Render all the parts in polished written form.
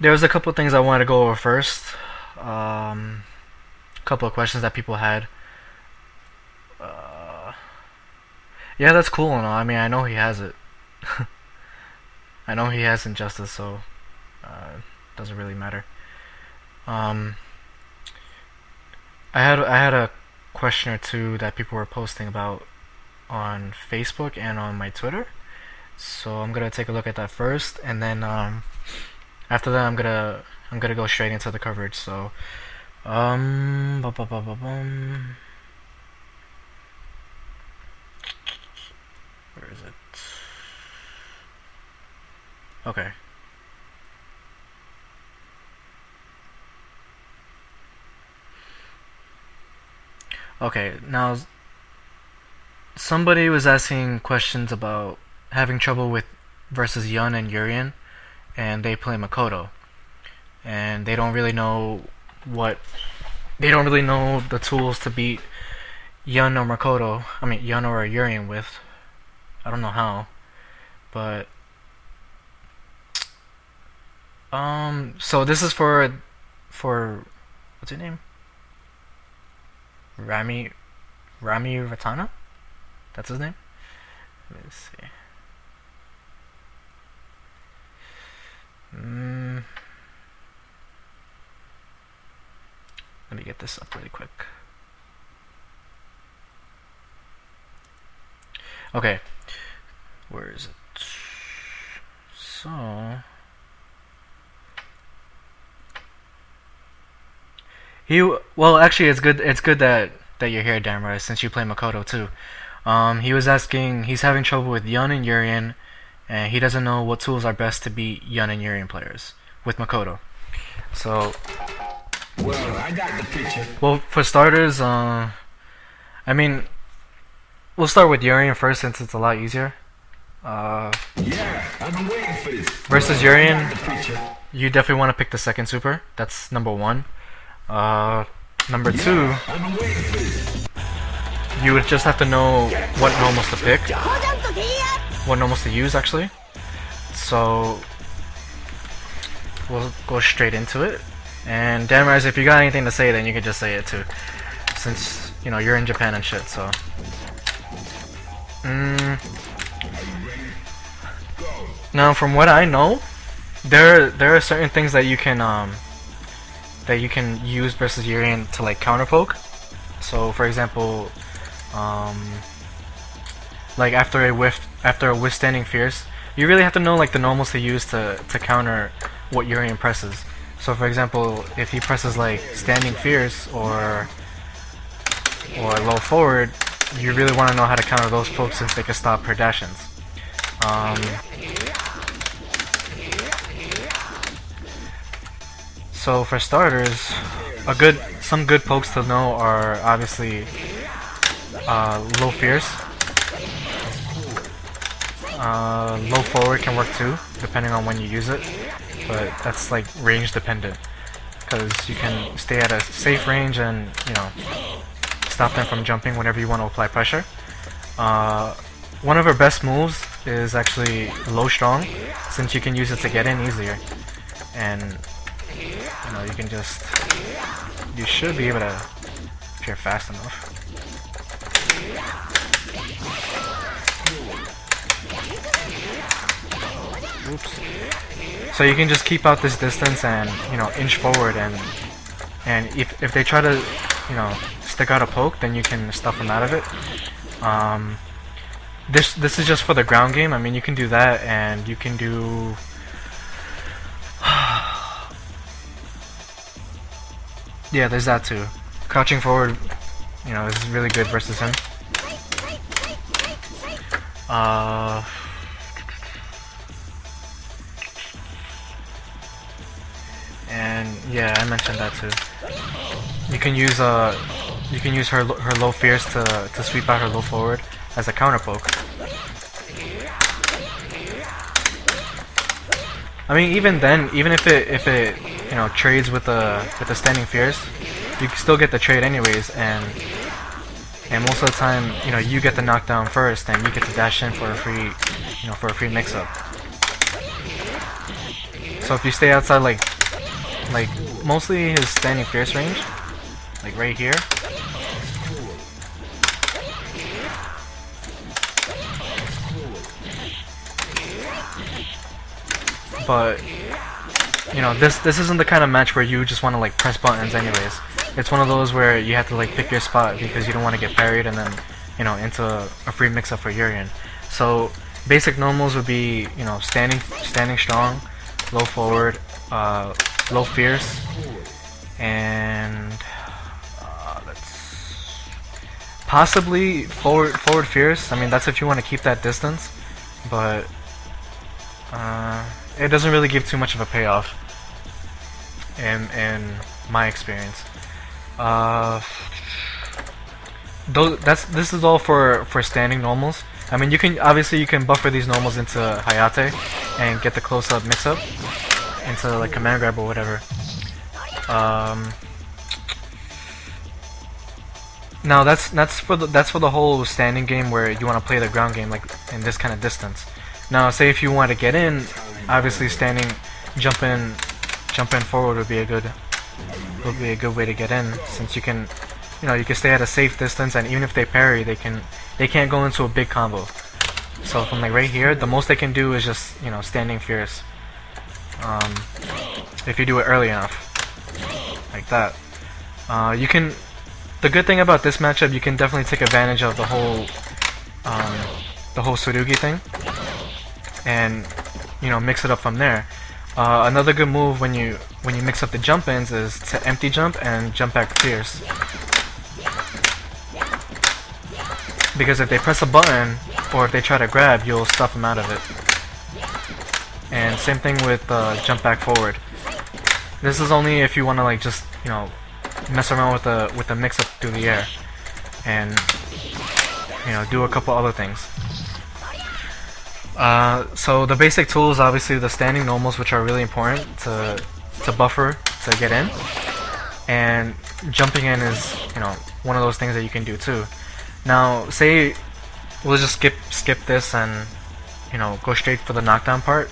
there was a couple things I wanted to go over first. A couple of questions that people had. Uh, yeah, that's cool and all. I mean, I know he has it. I know he has injustice, so doesn't really matter. Um, I had a question or two that people were posting about on Facebook and on my Twitter. So I'm gonna take a look at that first, and then after that I'm gonna go straight into the coverage. So where is it? Okay. Okay, now somebody was asking questions about having trouble with versus Yun and Urien, and they play Makoto, and what they don't really know the tools to beat Yun or Makoto. I mean Yun or Urien with. I don't know how, but so this is for what's your name? Rami Ratana? That's his name? Let me see. Let me get this up really quick. Okay. Where is it? So well, actually, it's good. It's good that you're here, Damra, since you play Makoto too. He was asking. He's having trouble with Yun and Urien, and he doesn't know what tools are best to beat Yun and Urien players with Makoto. So, well, I got the picture. Well, for starters, I mean, we'll start with Urien first since it's a lot easier. Yeah, I've been waiting for this. Versus Urien, you definitely want to pick the second super. That's number one. Number two, you would just have to know what normals to pick, what normals to use actually. So we'll go straight into it. And Damrise, if you got anything to say, then you can just say it too, since you know you're in Japan and shit. So now, from what I know, there are certain things that you can use versus Urien to like counter poke. So for example, like after a withstanding fierce, you really have to know like the normals to use to counter what Urien presses. So for example, if he presses like standing fierce or low forward, you really want to know how to counter those pokes since they can stop her dash-ins. So for starters, some good pokes to know are obviously low fierce. Low forward can work too, depending on when you use it, but that's like range dependent, because you can stay at a safe range and stop them from jumping whenever you want to apply pressure. One of her best moves is actually low strong, since you can use it to get in easier, and you should be able to if you're fast enough. Oops. So you can just keep out this distance and inch forward, and if they try to stick out a poke, then you can stuff them out of it. This is just for the ground game. I mean, you can do that, and you can do yeah, there's that too. Crouching forward, is really good versus him. And yeah, I mentioned that too. You can use her low fierce to sweep out her low forward as a counter poke. I mean, even then, even if it trades with the standing fierce, you can still get the trade anyways, and most of the time, you get the knockdown first, and you get to dash in for a free mix-up. So if you stay outside like mostly his standing fierce range, like right here. But you know, this isn't the kind of match where you just want to like press buttons anyways. It's one of those where you have to like pick your spot because you don't want to get parried and then, you know, into a free mix-up for Urien. So basic normals would be, you know, standing strong, low forward, low fierce, and let's possibly forward fierce. I mean, that's if you want to keep that distance, but it doesn't really give too much of a payoff in my experience. This is all for standing normals. I mean, you can buffer these normals into Hayate and get the close-up mix-up into like command grab or whatever. Now that's for the whole standing game where you want to play the ground game like in this kind of distance. Now, say if you want to get in, obviously standing, jump in forward would be a good way to get in, since you can, you know, you can stay at a safe distance, and even if they parry, they can't go into a big combo. So from like right here, the most they can do is just, you know, standing fierce. If you do it early enough, like that, you can. The good thing about this matchup, you can definitely take advantage of the whole Tsurugi thing, and you know, mix it up from there. Another good move when you mix up the jump ins is to empty jump and jump back fierce. Because if they press a button or if they try to grab, you'll stuff them out of it. And same thing with jump back forward. This is only if you want to like just, you know, mess around with the mix up through the air and, you know, do a couple other things. So the basic tools, obviously the standing normals, which are really important to buffer to get in, and jumping in is, you know, one of those things that you can do too. Now, say we'll just skip this and, you know, go straight for the knockdown part.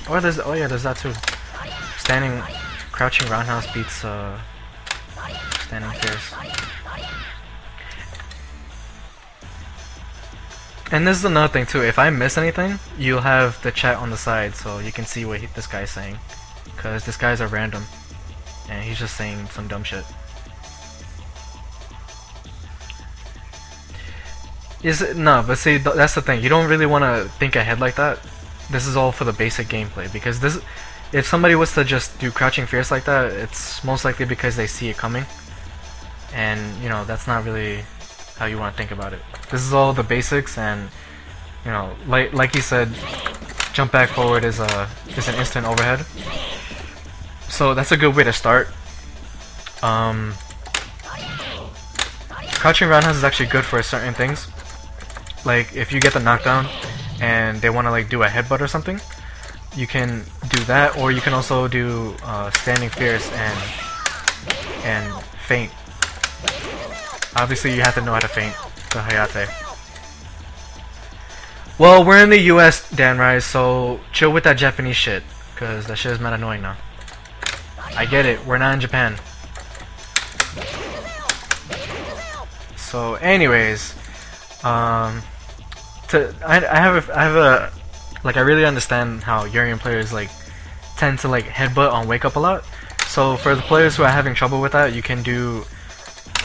Or there's there's that too. Crouching roundhouse beats standing fierce. And this is another thing too, if I miss anything, you'll have the chat on the side so you can see what this guy's saying. Because this guy's a random, and he's just saying some dumb shit. No, but see, that's the thing, you don't really want to think ahead like that. This is all for the basic gameplay, because if somebody was to just do crouching fierce like that, it's most likely because they see it coming. And, you know, that's not really how you want to think about it. This is all the basics, and, you know, like you said, jump back forward is an instant overhead. So that's a good way to start. Crouching roundhouse is actually good for certain things. Like if you get the knockdown and they want to like do a headbutt or something, you can do that, or you can also do standing fierce and feint. Obviously you have to know how to feint the Hayate. Well, we're in the US, Dan Rise, so chill with that Japanese shit, cause that shit is mad annoying now. I get it, we're not in Japan. So anyways, I really understand how Urien players like tend to like headbutt on wake up a lot. So for the players who are having trouble with that, you can do,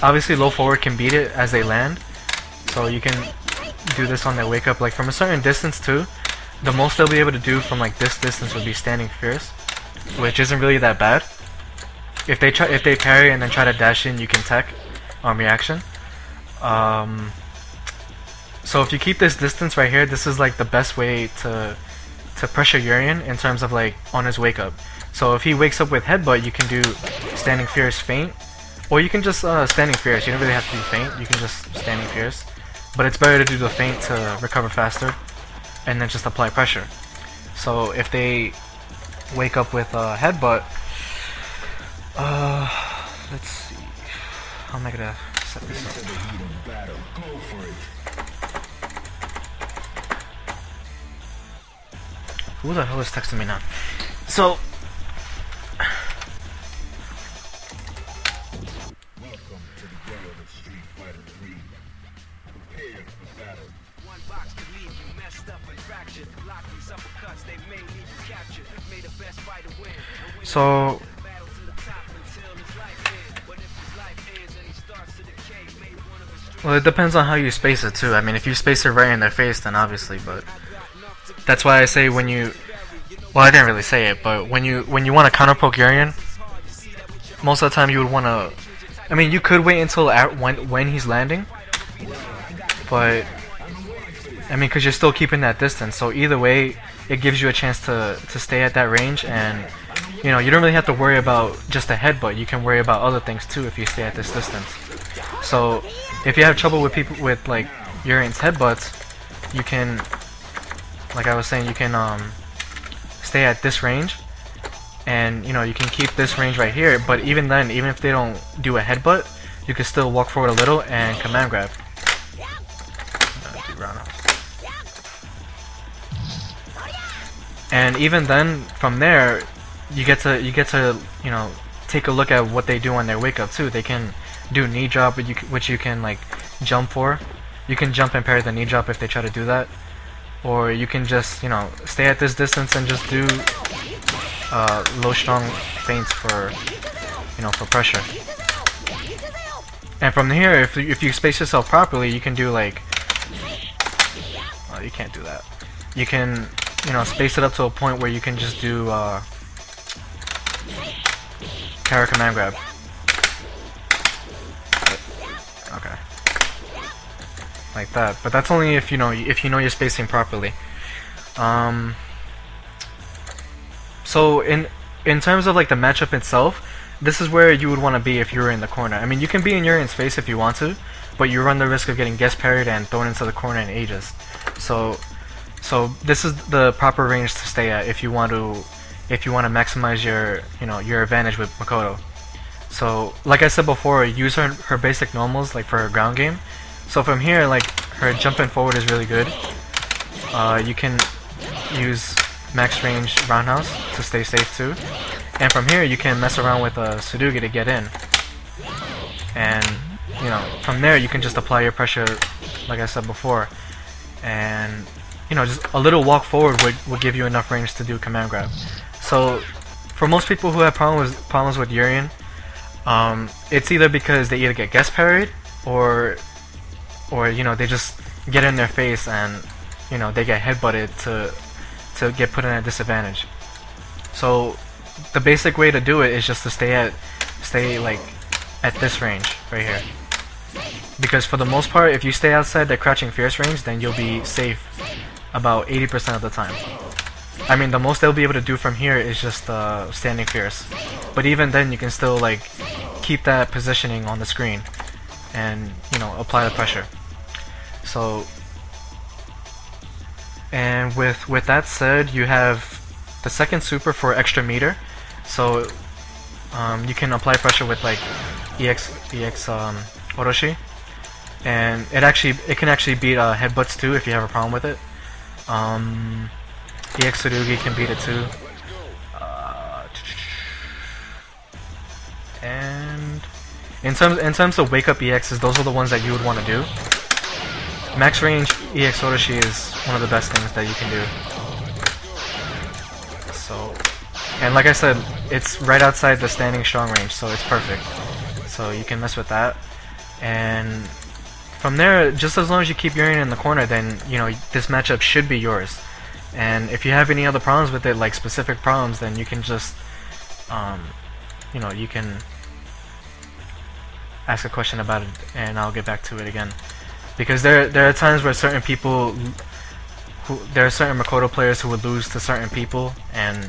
obviously low forward can beat it as they land. So you can do this on their wake up like from a certain distance too. The most they'll be able to do from like this distance would be standing fierce, which isn't really that bad. If they parry and then try to dash in, you can tech on reaction. So if you keep this distance right here, this is like the best way to pressure Urien in terms of like on his wake up. So if he wakes up with headbutt, you can do standing fierce feint, or you can just standing fierce. You don't really have to do feint. You can just standing fierce, but it's better to do the feint to recover faster, and then just apply pressure. So if they wake up with headbutt, let's see, how am I gonna set this up? Who the hell is texting me now? So Welcome to the world of Street Fighter 3. Prepare for battle. One box could leave you messed up and fractured. Lock these uppercuts, they may leave you captured. May the best fighter win. so Battle to the top until his life ends. But if his life ends and he starts to decay, may one of his streets. well, it depends on how you space it too. I mean, if you space it right in their face, then obviously, but that's why I say when you, well, I didn't really say it, but when you want to counter poke Urien, most of the time you would want to, I mean, you could wait until when he's landing, but I mean, because you're still keeping that distance, so either way, it gives you a chance to stay at that range, and you know, you don't really have to worry about just a headbutt. You can worry about other things too if you stay at this distance. So if you have trouble with people with like Urien's headbutts, you can, like I was saying, you can stay at this range, and you know, you can keep this range right here. But even then, even if they don't do a headbutt, you can still walk forward a little and command grab. And even then, from there, you get to you know, take a look at what they do on their wake up too. They can do knee drop, which you can like jump for. You can jump and parry the knee drop if they try to do that, or you can just, you know, stay at this distance and just do low strong feints for, you know, for pressure. And from here, if you space yourself properly, you can do like, oh, you can't do that. You can, you know, space it up to a point where you can just do power command grab. Okay, like that. But that's only if you know you're spacing properly. So in terms of like the matchup itself, this is where you would want to be if you were in the corner. I mean, you can be in Urien's face if you want to, but you run the risk of getting guest parried and thrown into the corner in ages. So this is the proper range to stay at if you want to maximize your, you know, your advantage with Makoto. So like I said before, use her basic normals like for her ground game. So from here, like her jumping forward is really good. You can use max range roundhouse to stay safe too. And from here, you can mess around with a Sudoku to get in. And you know, from there you can just apply your pressure, like I said before. And you know, just a little walk forward would give you enough range to do command grab. So for most people who have problems with Urien, it's either because they either get guest parried or you know, they just get in their face and you know, they get headbutted to get put in a disadvantage. So the basic way to do it is just to stay like at this range right here. Because for the most part, if you stay outside the crouching fierce range, then you'll be safe about 80% of the time. I mean, the most they'll be able to do from here is just standing fierce. But even then, you can still like keep that positioning on the screen and, you know, apply the pressure. So, and with that said, you have the second super for extra meter. So you can apply pressure with like EX Oroshi, and it can actually beat headbutts too if you have a problem with it. EX Tsurugi can beat it too. And in terms of wake up EXs, those are the ones that you would want to do. Max range EX Oroshi is one of the best things that you can do. So, and like I said, it's right outside the standing strong range, so it's perfect. So you can mess with that. And from there, just as long as you keep Urien in the corner, then you know this matchup should be yours. And if you have any other problems with it, like specific problems, then you can just, you know, you can ask a question about it, and I'll get back to it again. Because there are times where certain people, there are certain Makoto players who would lose to certain people, and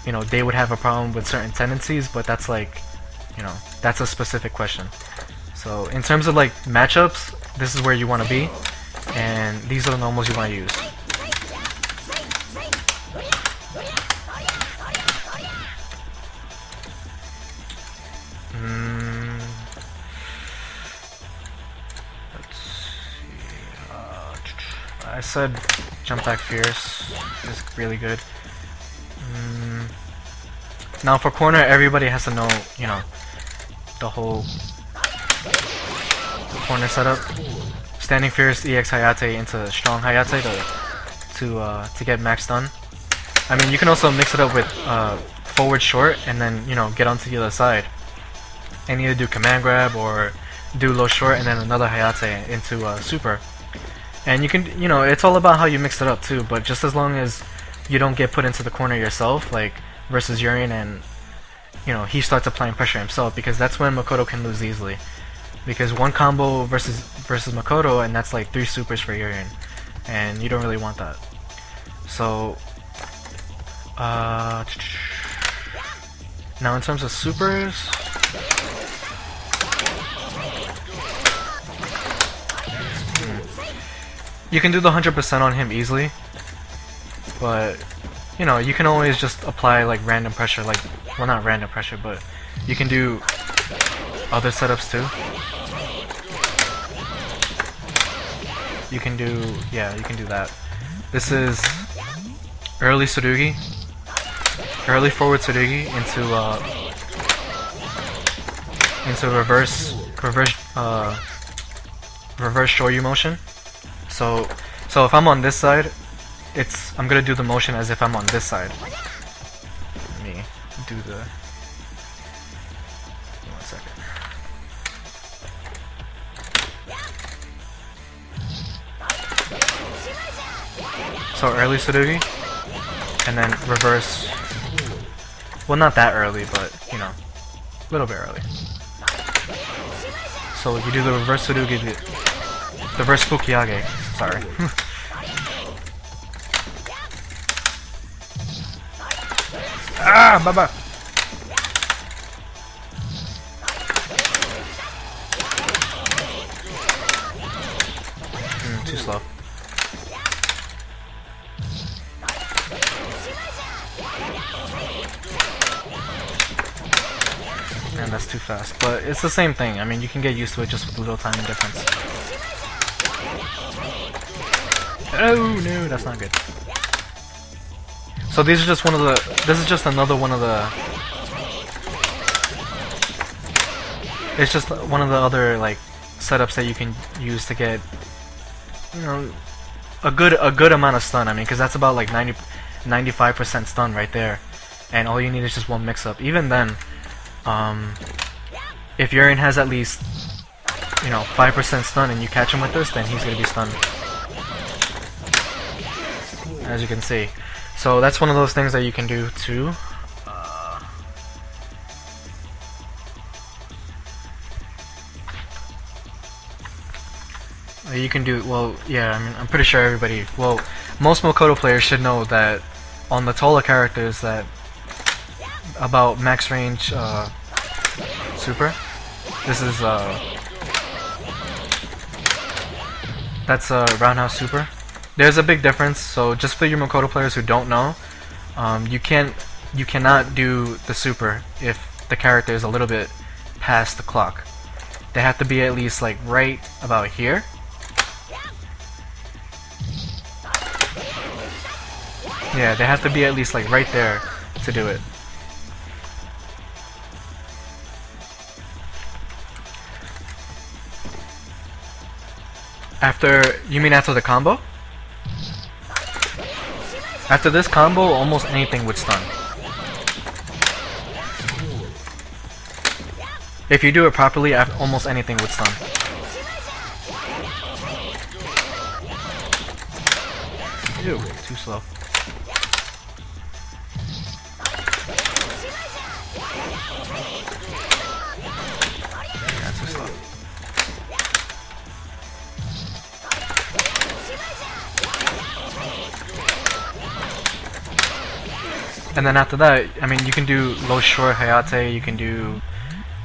you know they would have a problem with certain tendencies, but that's like, you know, that's a specific question. So in terms of like matchups, this is where you want to be, and these are the normals you want to use. I said jump back fierce is really good. Now for corner, everybody has to know, you know, the whole corner setup. Standing fierce EX Hayate into strong Hayate to get max stun. I mean, you can also mix it up with forward short and then, you know, get onto the other side. And either do command grab or do low short and then another Hayate into super. And you can, you know, it's all about how you mix it up too, but just as long as you don't get put into the corner yourself, like versus Urien, and, you know, he starts applying pressure himself, because that's when Makoto can lose easily. Because one combo versus Makoto, and that's like 3 supers for Urien, and you don't really want that. So, now in terms of supers, you can do the 100% on him easily, but you know, you can always just apply like random pressure, like, well, not random pressure, but you can do other setups too. You can do, yeah, you can do that. This is early Tsurugi, early forward Tsurugi into reverse Shoryu motion. So if I'm on this side, I'm gonna do the motion as if I'm on this side. Let me do the. One second. So early Tsurugi, and then reverse. Well, not that early, but you know, a little bit early. So you do the reverse Tsurugi, the reverse Fukiage. Sorry. Ah, baba. Too slow. And that's too fast. But it's the same thing. I mean, you can get used to it just with a little timing difference. Oh no, that's not good. So these are just this is just another one of the, it's just one of the other like setups that you can use to get, you know, a good amount of stun. I mean, because that's about like 95% stun right there, and all you need is just one mix up. Even then, if Urien has at least, you know, 5% stun and you catch him with this, then he's gonna be stunned, as you can see. So that's one of those things that you can do too. You can do, well, yeah, I mean, I'm pretty sure everybody, well, most Makoto players should know that on the taller characters that about max range super, this is that's a roundhouse super. There's a big difference, so just for you Makoto players who don't know, you cannot do the super if the character is a little bit past the clock. They have to be at least like right about here. Yeah, they have to be at least like right there to do it. You mean after the combo? After this combo, almost anything would stun. If you do it properly, almost anything would stun. Ew, too slow. Yeah, too slow. And then after that, I mean, you can do low short Hayate, you can do,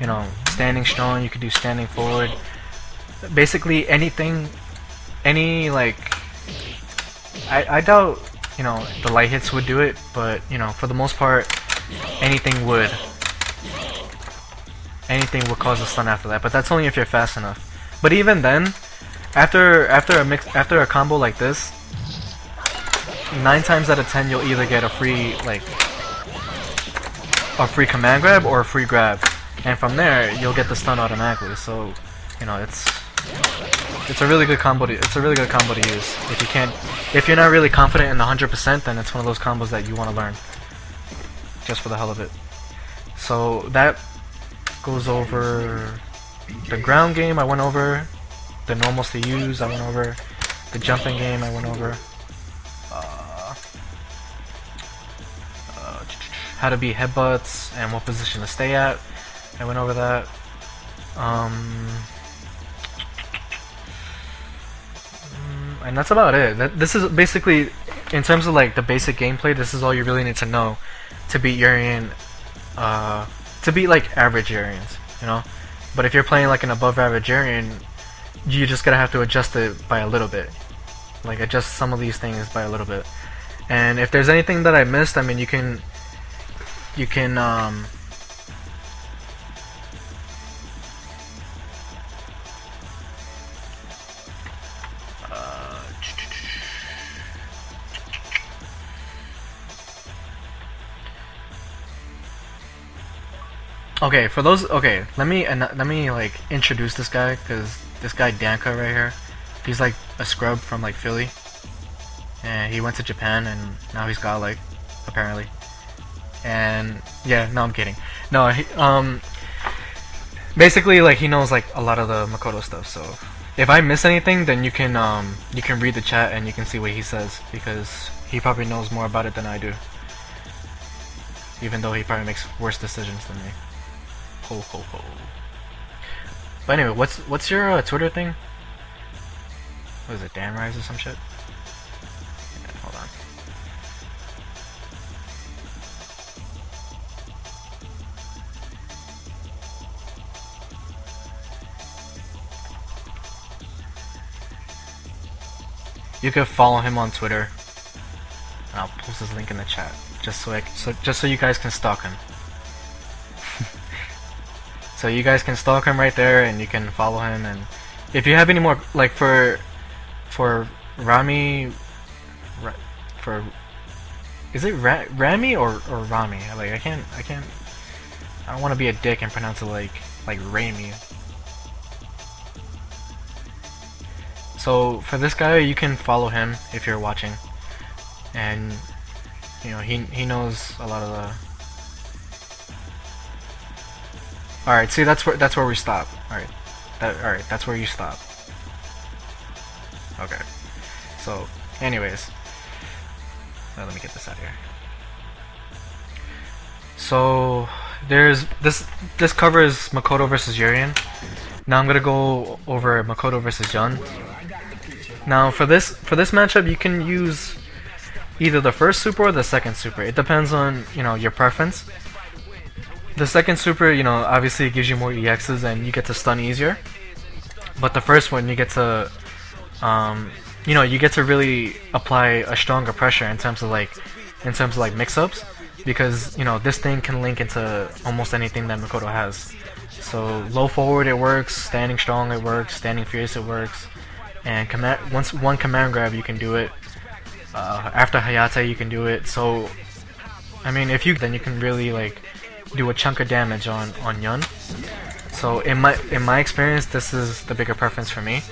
you know, standing strong, you can do standing forward. Basically anything, any like, I doubt, you know, the light hits would do it, but, you know, for the most part, anything would cause a stun after that, but that's only if you're fast enough. But even then, after a combo like this, 9 times out of 10 you'll either get a free, like, a free command grab or a free grab, and from there you'll get the stun automatically. So, you know, it's a really good combo. It's a really good combo to use. If you're not really confident in the 100%, then it's one of those combos that you want to learn, just for the hell of it. So that goes over the ground game. I went over the normals to use. I went over the jumping game. I went over how to beat headbutts and what position to stay at. I went over that. And that's about it. This is basically, in terms of like the basic gameplay, this is all you really need to know to beat Urien, to beat like average Uriens, you know. But if you're playing like an above average Urien, you just gotta have to adjust it by a little bit, like adjust some of these things by a little bit. And if there's anything that I missed, I mean, you can okay, for those, okay, let me like introduce this guy, because this guy Nica right here, he's like a scrub from like Philly, and he went to Japan and now he's godlike, apparently. And yeah, no, I'm kidding. No, he, basically like he knows like a lot of the Makoto stuff. So if I miss anything, then you can read the chat and you can see what he says, because he probably knows more about it than I do, even though he probably makes worse decisions than me. Ho ho ho. But anyway, what's your Twitter thing? What is it, Dan Rise or some shit? Yeah, hold on. You can follow him on Twitter, and I'll post his link in the chat, just so you guys can stalk him. So you guys can stalk him right there, and you can follow him. And if you have any more, like for Rami, is it Rami or Rami? Like I don't want to be a dick and pronounce it like Rami. So for this guy, you can follow him if you're watching, and you know he knows a lot of the. All right, see, that's where we stop. All right, that's where you stop. Okay, so anyways, let me get this out of here. So there's this covers Makoto versus Urien. Now I'm gonna go over Makoto versus Yun. Now for this matchup, you can use either the first super or the second super. It depends on, you know, your preference. The second super, you know, obviously it gives you more EXs and you get to stun easier. But the first one, you get to, you know, you get to really apply a stronger pressure in terms of like mix-ups, because you know this thing can link into almost anything that Makoto has. So low forward it works, standing strong it works, standing fierce it works, and once one command grab you can do it. After Hayate you can do it. So I mean, if you then you can really like do a chunk of damage on Yun. So in my experience, this is the bigger preference for me.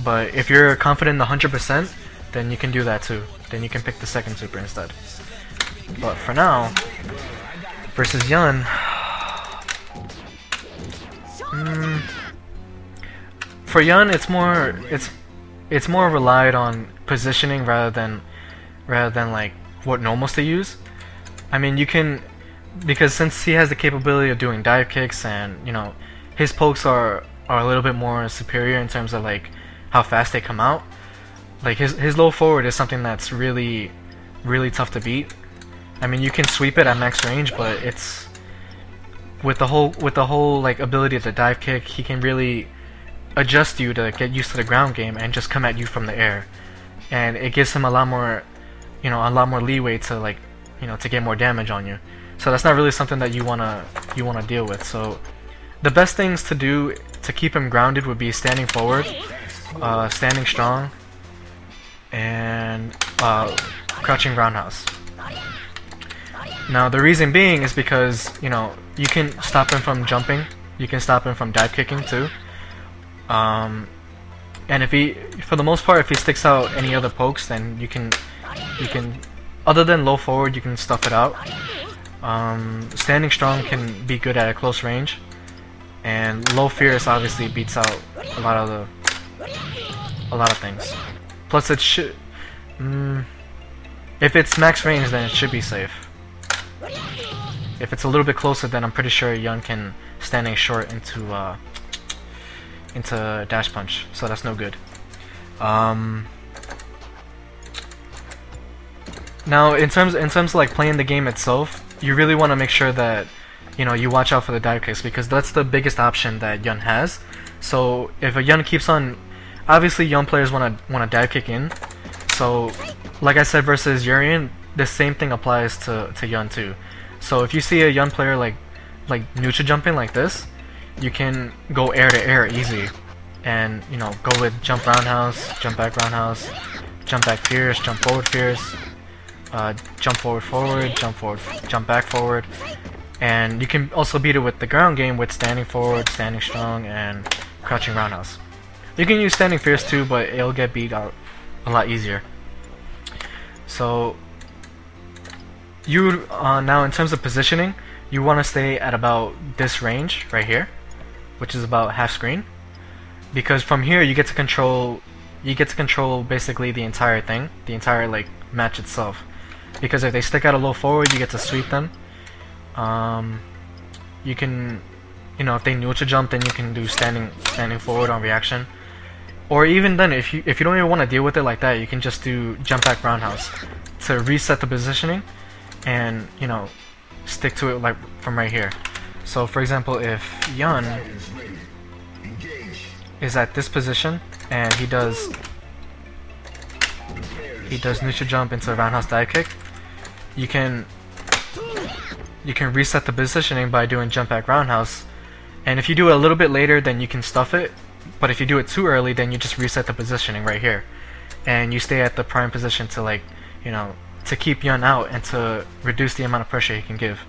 But if you're confident in the 100%, then you can do that too. Then you can pick the second super instead. But for now, versus Yun, for Yun, it's more relied on positioning rather than like what normals to use. I mean, you can, because since he has the capability of doing dive kicks, and you know his pokes are a little bit more superior in terms of like how fast they come out. Like his low forward is something that's really tough to beat. I mean, you can sweep it at max range, but it's with the whole like ability of the dive kick, he can really adjust you to get used to the ground game and just come at you from the air, and it gives him a lot more leeway to like, you know, to get more damage on you. So that's not really something that you wanna deal with. So the best things to do to keep him grounded would be standing forward, standing strong, and crouching roundhouse. Now the reason being is because, you know, you can stop him from jumping, you can stop him from dive kicking too. And if he, for the most part, if he sticks out any other pokes, then you can, other than low forward, you can stuff it out. Standing strong can be good at a close range, and low fierce obviously beats out a lot of things. Plus, it should, if it's max range, then it should be safe. If it's a little bit closer, then I'm pretty sure Yun can standing short into dash punch, so that's no good. Now, in terms of like playing the game itself, you really want to make sure that, you know, you watch out for the dive kicks, because that's the biggest option that Yun has. So if a Yun keeps on, obviously Yun players want to dive kick in. So like I said, versus Urien, the same thing applies to Yun too. So if you see a Yun player like neutral jumping like this, you can go air to air easy, and you know, go with jump roundhouse, jump back roundhouse, jump back fierce, jump forward fierce, jump forward forward, jump back forward, and you can also beat it with the ground game with standing forward, standing strong, and crouching roundhouse. You can use standing fierce too, but it'll get beat out a lot easier. So you now in terms of positioning, you want to stay at about this range right here, which is about half screen, because from here you get to control basically the entire thing, the entire like match itself. Because if they stick out a low forward, you get to sweep them. You can, you know, if they neutral jump, then you can do standing forward on reaction. Or even then, if you don't even want to deal with it like that, you can just do jump back roundhouse to reset the positioning, and you know, stick to it like from right here. So for example, if Yun is at this position and he does neutral jump into a roundhouse dive kick, you can reset the positioning by doing jump back roundhouse. And if you do it a little bit later, then you can stuff it. But if you do it too early, then you just reset the positioning right here, and you stay at the prime position to, like, you know, to keep Yun out and to reduce the amount of pressure he can give.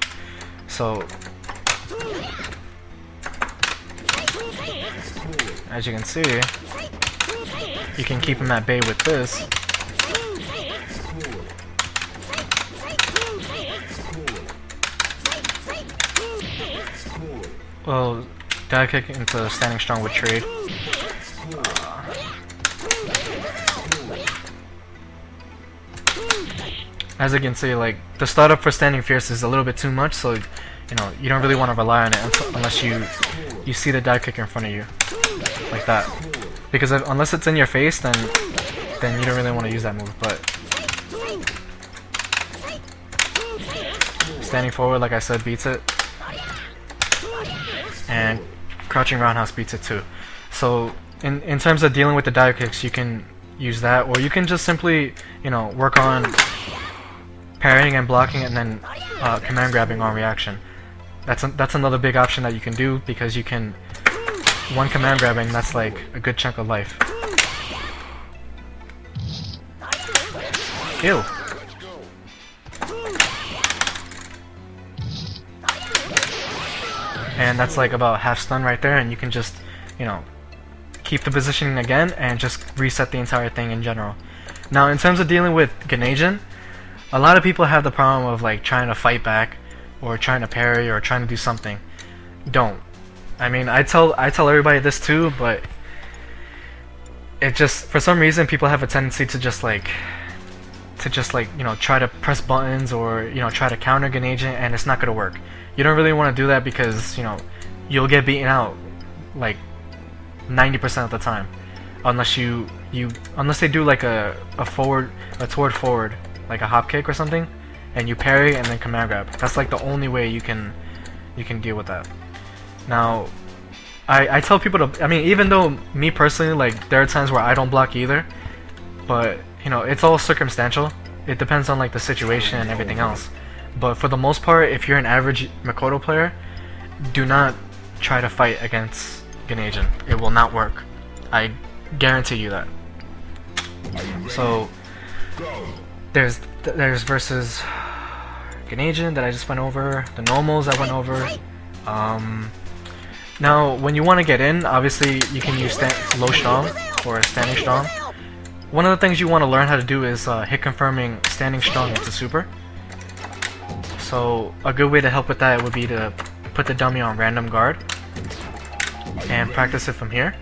So as you can see, you can keep him at bay with this. Well, dive kick into standing strong with trade. As you can see, like, the startup for standing fierce is a little bit too much, so you know, you don't really want to rely on it unless you see the dive kick in front of you, like that. Because unless it's in your face, then you don't really want to use that move. But standing forward, like I said, beats it, and crouching roundhouse beats it too. So in terms of dealing with the dive kicks, you can use that, or you can just simply, you know, work on parrying and blocking, and then command grabbing on reaction. That's another big option that you can do, because you can, one command grabbing, that's like a good chunk of life. Ew. And that's like about half stun right there, and you can just, you know, keep the positioning again and just reset the entire thing in general. Now in terms of dealing with Ganajin, a lot of people have the problem of like trying to fight back, or trying to parry, or trying to do something. Don't. I mean, I tell everybody this too, but it just, for some reason, people have a tendency to just like, you know, try to press buttons, or, you know, try to counter Ganajin, and it's not gonna work. You don't really want to do that, because, you know, you'll get beaten out like 90% of the time, unless unless they do like a toward forward, like a hop kick or something, and you parry and then command grab. That's like the only way you can deal with that. Now, I tell people to, I mean, even though me personally, like, there are times where I don't block either, but you know, it's all circumstantial. It depends on like the situation and everything else. But for the most part, if you're an average Makoto player, do not try to fight against Ganajin. It will not work. I guarantee you that. So there's versus Ganesian that I just went over, the normals I went over. Now, when you want to get in, obviously you can use low strong or standing strong. One of the things you want to learn how to do is hit confirming standing strong into super. So a good way to help with that would be to put the dummy on random guard and practice it from here.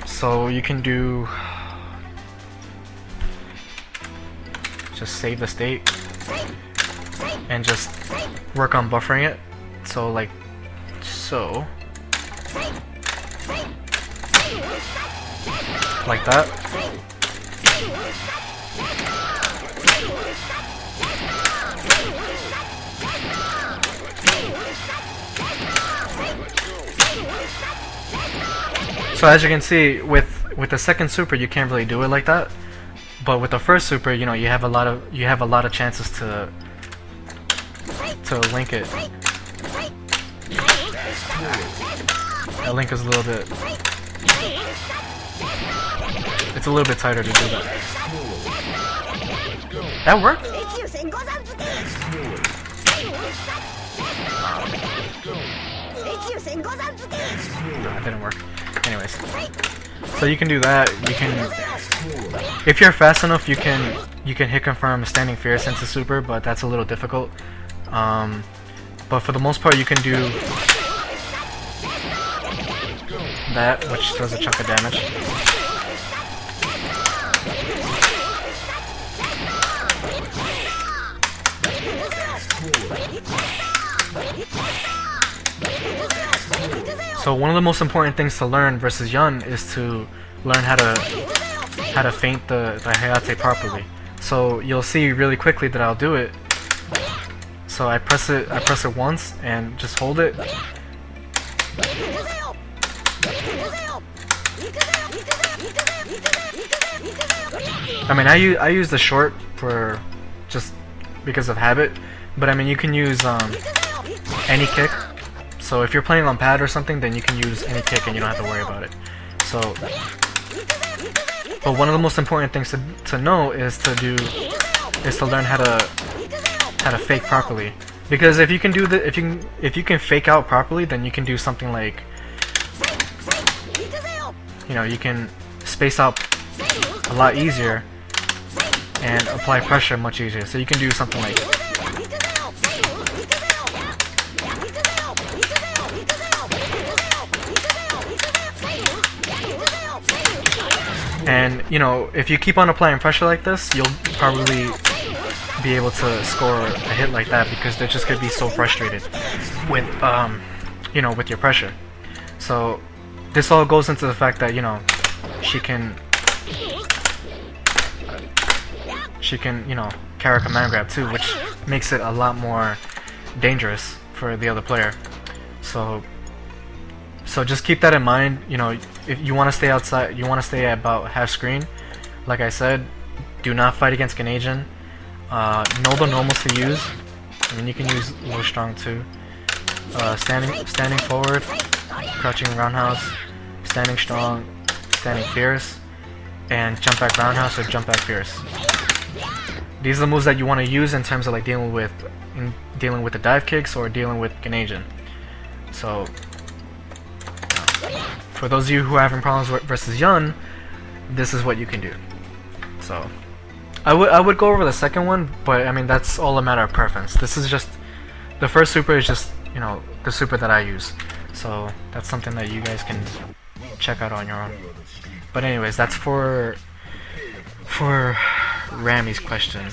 So you can do, just save the state and just work on buffering it. So like so, like that. So as you can see, with the second super, you can't really do it like that. But with the first super, you know, you have a lot of chances to link it. That link is a little bit. It's a little bit tighter to do that. That worked? No, that didn't work. Anyways, so you can do that. You can, if you're fast enough, you can hit confirm standing fierce into super, but that's a little difficult. But for the most part, you can do that, which does a chunk of damage. So one of the most important things to learn versus Yun is to learn how to feint the Hayate properly. So you'll see really quickly that I'll do it. So I press it once and just hold it. I mean, I use the short for just because of habit, but I mean you can use any kick. So if you're playing on pad or something, then you can use any kick and you don't have to worry about it. So, but one of the most important things to know is to learn how to fake properly. Because if you can do if you can fake out properly, then you can do something like, you know, you can space out a lot easier and apply pressure much easier. So you can do something like, and you know, if you keep on applying pressure like this, you'll probably be able to score a hit like that because they're just gonna be so frustrated with you know, with your pressure. So this all goes into the fact that, you know, she can you know, carry a command grab too, which makes it a lot more dangerous for the other player. So just keep that in mind. You know, if you want to stay outside, you want to stay at about half screen. Like I said, do not fight against Ganesian. Know the normals to use. I mean, you can use low strong too. Standing forward, crouching roundhouse, standing strong, standing fierce, and jump back roundhouse or jump back fierce. These are the moves that you want to use in terms of like dealing with the dive kicks or dealing with Ganesian. So for those of you who are having problems versus Yun, this is what you can do. So I would go over the second one, but I mean that's all a matter of preference. This is just, the first super is just, you know, the super that I use. So that's something that you guys can check out on your own. But anyways, that's for Rami's question.